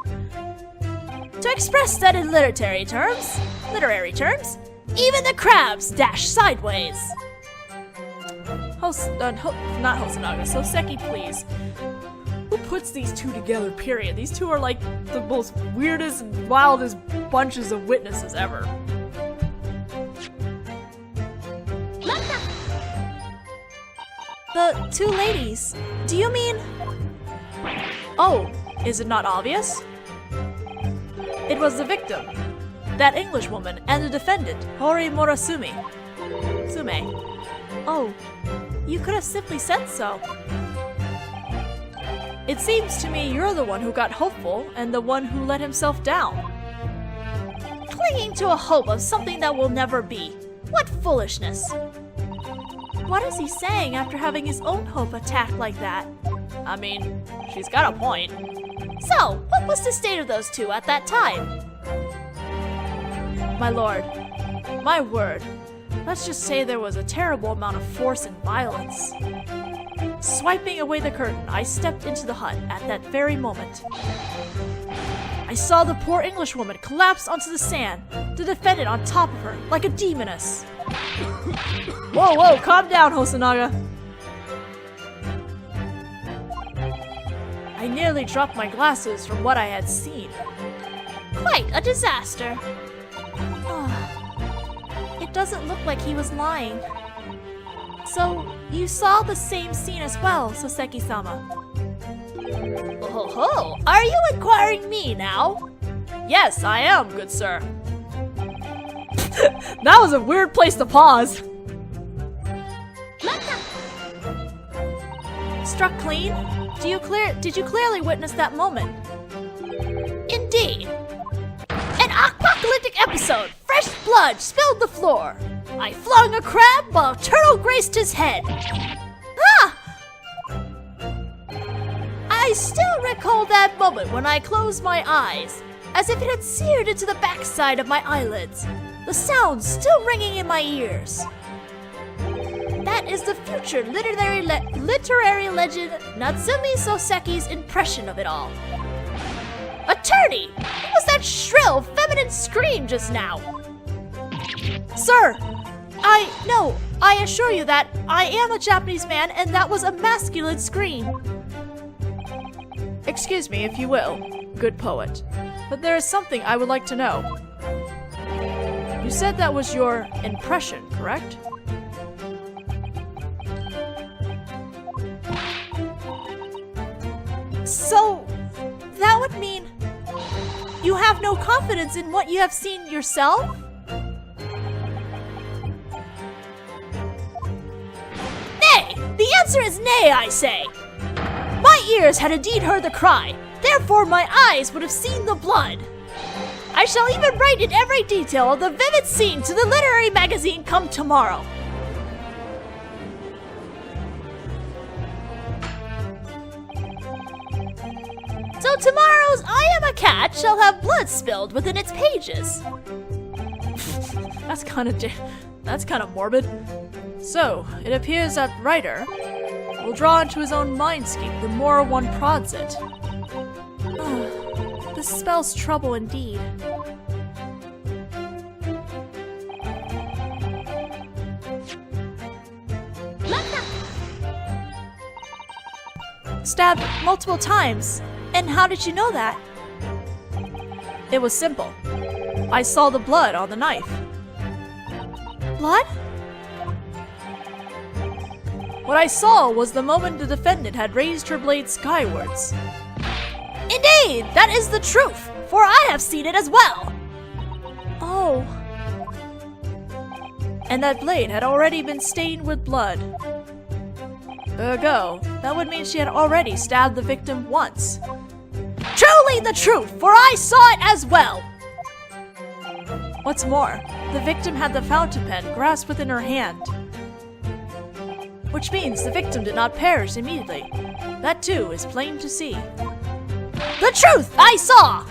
S3: To express that in literary terms, even the crabs dash sideways.
S1: Not Hosonaga, Soseki, please. Who puts these two together, period? These two are like the most weirdest and wildest bunches of witnesses ever.
S3: The two ladies, do you mean...
S1: Oh, is it not obvious? It was the victim, that Englishwoman, and the defendant, Haori Murasumi. Sume.
S3: Oh, you could have simply said so.
S1: It seems to me you're the one who got hopeful and the one who let himself down.
S3: Clinging to a hope of something that will never be. What foolishness! What is he saying after having his own hope attacked like that?
S1: I mean, she's got a point.
S3: So, what was the state of those two at that time?
S1: My lord, my word, let's just say there was a terrible amount of force and violence. Swiping away the curtain, I stepped into the hut at that very moment. I saw the poor Englishwoman collapse onto the sand, the defendant on top of her, like a demoness. Whoa, calm down, Hosonaga. I nearly dropped my glasses from what I had seen.
S3: Quite a disaster. It doesn't look like he was lying. So, you saw the same scene as well, Soseki-sama. Oh, are you inquiring me now?
S1: Yes, I am, good sir. That was a weird place to pause.
S3: Struck clean? Did you clearly witness that moment? Indeed. An apocalyptic episode. Fresh blood spilled the floor. I flung a crab while a turtle graced his head. I still recall that moment when I closed my eyes, as if it had seared into the backside of my eyelids, the sound still ringing in my ears. That is the future literary legend Natsumi Soseki's impression of it all. Attorney! What was that shrill, feminine scream just now?
S1: Sir!
S3: I assure you that I am a Japanese man and that was a masculine scream.
S1: Excuse me, if you will, good poet, but there is something I would like to know. You said that was your impression, correct?
S3: So, that would mean you have no confidence in what you have seen yourself? Nay! The answer is nay, I say! My ears had indeed heard the cry, Therefore, my eyes would have seen the blood. I shall even write in every detail of the vivid scene to the literary magazine come tomorrow. So tomorrow's I Am a Cat shall have blood spilled within its pages.
S1: That's kind of morbid. So, it appears that writer will draw into his own mind scheme the more one prods it. This spells trouble indeed. Stabbed multiple times. And how did you know that? It was simple. I saw the blood on the knife.
S3: Blood?
S1: What I saw was the moment the defendant had raised her blade skywards.
S3: Indeed, that is the truth, for I have seen it as well.
S1: Oh. And that blade had already been stained with blood. Ergo, that would mean she had already stabbed the victim once.
S3: Truly the truth, for I saw it as well.
S1: What's more, the victim had the fountain pen grasped within her hand. Which means the victim did not perish immediately. That too is plain to see.
S3: The truth I saw!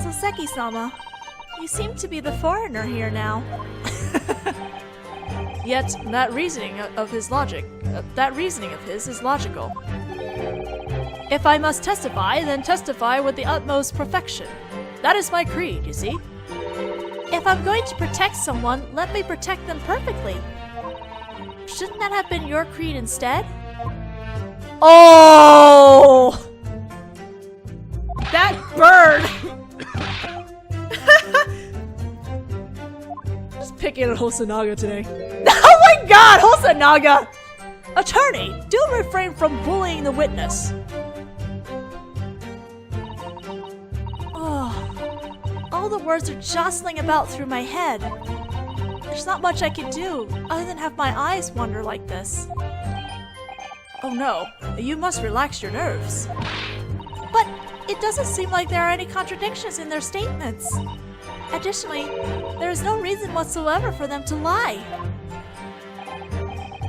S1: Soseki-sama, you seem to be the foreigner here now. Yet, that reasoning of his is logical. If I must testify, then testify with the utmost perfection. That is my creed, you see.
S3: If I'm going to protect someone, let me protect them perfectly. Shouldn't that have been your creed instead?
S1: Oh! That bird! Just picking at Hosonaga today. Oh my god, Hosonaga! Attorney, do refrain from bullying the witness.
S3: Oh, all the words are jostling about through my head. There's not much I can do other than have my eyes wander like this.
S1: Oh no, you must relax your nerves.
S3: But it doesn't seem like there are any contradictions in their statements. Additionally, there is no reason whatsoever for them to lie.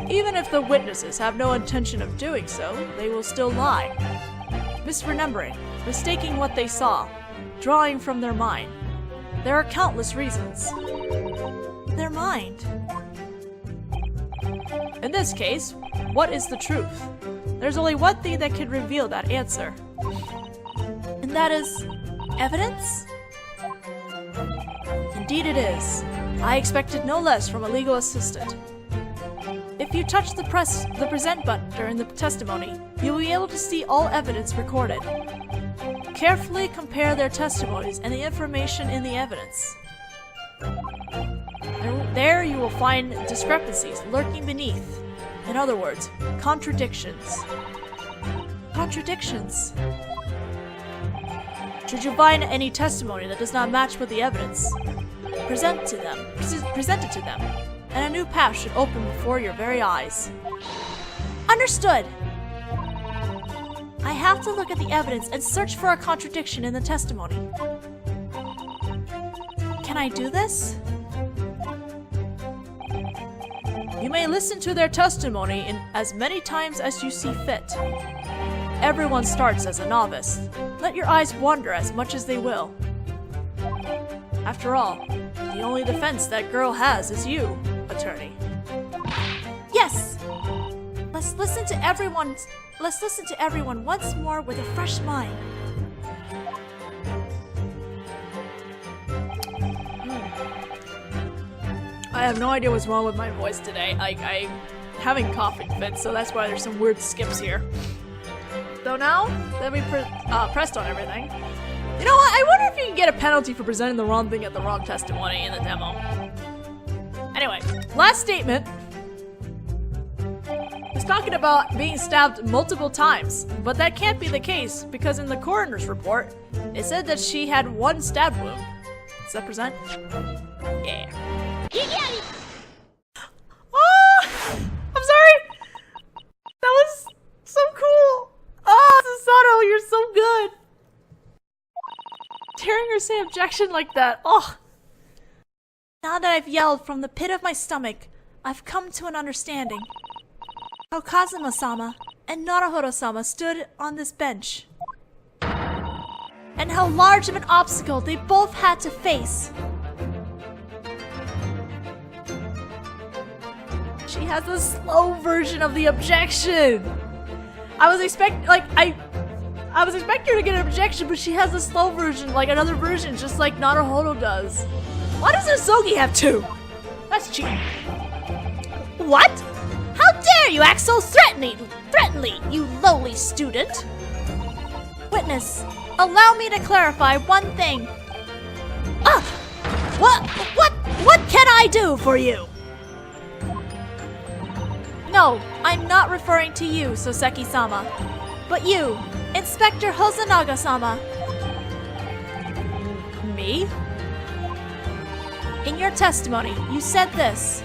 S1: Even if the witnesses have no intention of doing so, they will still lie. Misremembering, mistaking what they saw, drawing from their mind. There are countless reasons.
S3: Their mind.
S1: In this case, what is the truth? There's only one thing that can reveal that answer.
S3: And that is evidence?
S1: Indeed it is. I expected no less from a legal assistant. If you touch the present button during the testimony, you will be able to see all evidence recorded. Carefully compare their testimonies and the information in the evidence. There you will find discrepancies lurking beneath. In other words, contradictions.
S3: Contradictions.
S1: Should you find any testimony that does not match with the evidence, present it to them, and a new path should open before your very eyes.
S3: Understood! I have to look at the evidence and search for a contradiction in the testimony. Can I do this?
S1: You may listen to their testimony in as many times as you see fit. Everyone starts as a novice. Let your eyes wander as much as they will. After all, the only defense that girl has is you, attorney.
S3: Yes! Let's listen to everyone once more with a fresh mind.
S1: I have no idea what's wrong with my voice today. I'm having coughing fits, so that's why there's some weird skips here. So now that we pressed on everything, you know what? I wonder if you can get a penalty for presenting the wrong thing at the wrong testimony in the demo. Anyway, last statement is talking about being stabbed multiple times, but that can't be the case because in the coroner's report, it said that she had one stab wound. Does that present? Yeah. Oh! I'm sorry! That was so cool! Oh, this is say objection like that. Oh. Now that I've yelled from the pit of my stomach, I've come to an understanding. How Kazuma-sama and Naruhodō-sama stood on this bench. And how large of an obstacle they both had to face. She has a slow version of the objection. I was expecting her to get an objection, but she has a slow version, like another version, just like Naruhodō does. Why does Asougi have two? That's cheating.
S3: What? How dare you act so threateningly, you lowly student?
S1: Witness, allow me to clarify one thing.
S3: What can I do for you?
S1: No, I'm not referring to you, Soseki-sama, but you, Inspector Hosonaga-sama. Me? In your testimony, you said this.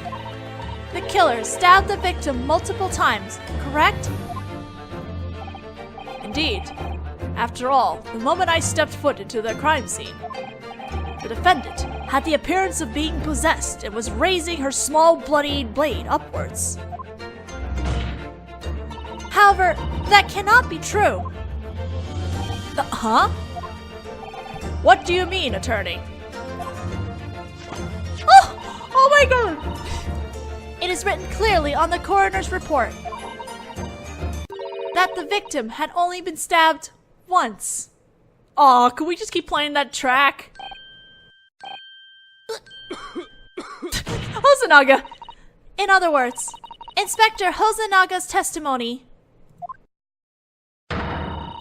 S1: The killer stabbed the victim multiple times, correct? Indeed. After all, the moment I stepped foot into the crime scene, the defendant had the appearance of being possessed and was raising her small bloodied blade upwards. However, that cannot be true. Huh? What do you mean, attorney? Oh my god! It is written clearly on the coroner's report that the victim had only been stabbed once. Aw, can we just keep playing that track? Hosonaga! In other words, Inspector Hosonaga's testimony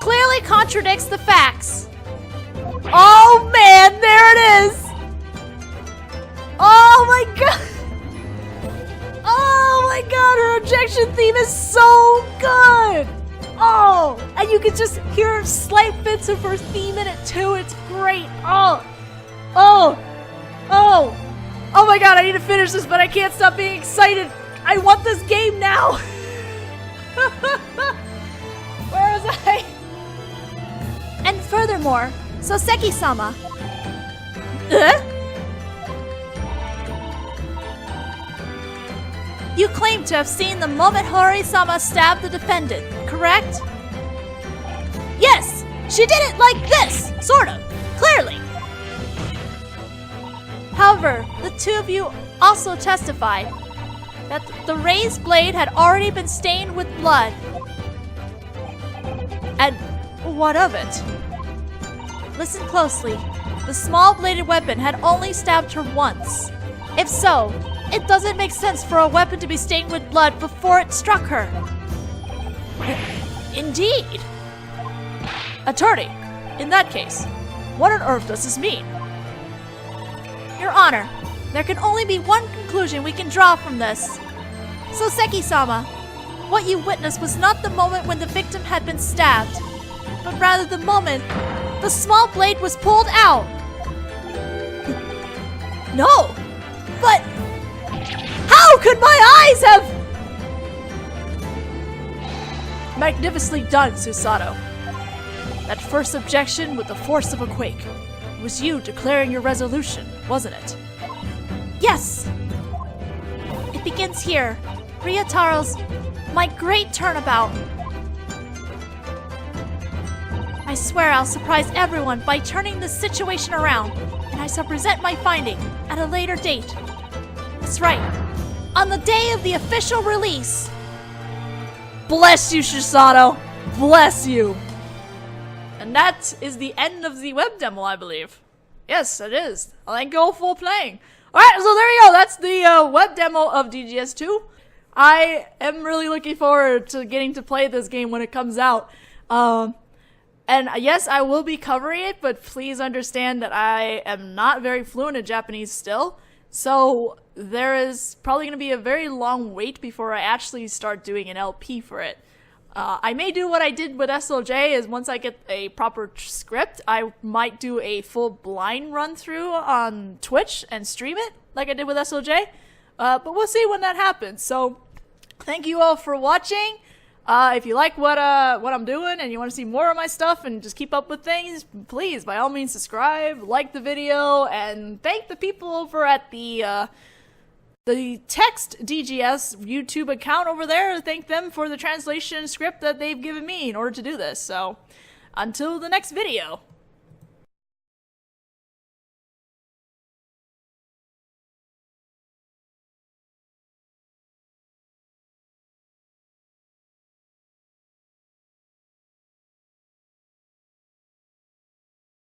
S1: clearly contradicts the facts. Oh man, there it is! Oh my god! Oh my god, her objection theme is so good! Oh! And you can just hear slight bits of her theme in it too, it's great! Oh! Oh! Oh! Oh my god, I need to finish this, but I can't stop being excited! I want this game now! Where was I? And furthermore, Soseki-sama. You claim to have seen the moment Haori-sama stabbed the defendant, correct? Yes! She did it like this! Sort of. Clearly. However, the two of you also testified that the raised blade had already been stained with blood. And what of it? Listen closely. The small bladed weapon had only stabbed her once. If so, it doesn't make sense for a weapon to be stained with blood before it struck her. Indeed. Attorney, in that case, what on earth does this mean? Your Honor, there can only be one conclusion we can draw from this. Soseki-sama, what you witnessed was not the moment when the victim had been stabbed, but rather the moment the small blade was pulled out. No, but how could my eyes have... Magnificently done, Susato. That first objection with the force of a quake. It was you declaring your resolution, wasn't it? Yes! It begins here. Ryutaro's My Great Turnabout. I swear I'll surprise everyone by turning this situation around, and I shall present my finding at a later date. That's right, on the day of the official release. Bless you, Shisato! Bless you! And that is the end of the web demo, I believe. Yes, it is. Thank you all for playing. Alright, so there you go. That's the web demo of DGS2. I am really looking forward to getting to play this game when it comes out. And yes, I will be covering it, but please understand that I am not very fluent in Japanese still. So there is probably going to be a very long wait before I actually start doing an LP for it. I may do what I did with SLJ, is once I get a proper script, I might do a full blind run through on Twitch and stream it, like I did with SLJ. But we'll see when that happens. So thank you all for watching. If you like what I'm doing and you want to see more of my stuff and just keep up with things, please, by all means, subscribe, like the video, and thank the people over at the Text DGS YouTube account over there. Thank them for the translation script that they've given me in order to do this. So, until the next video.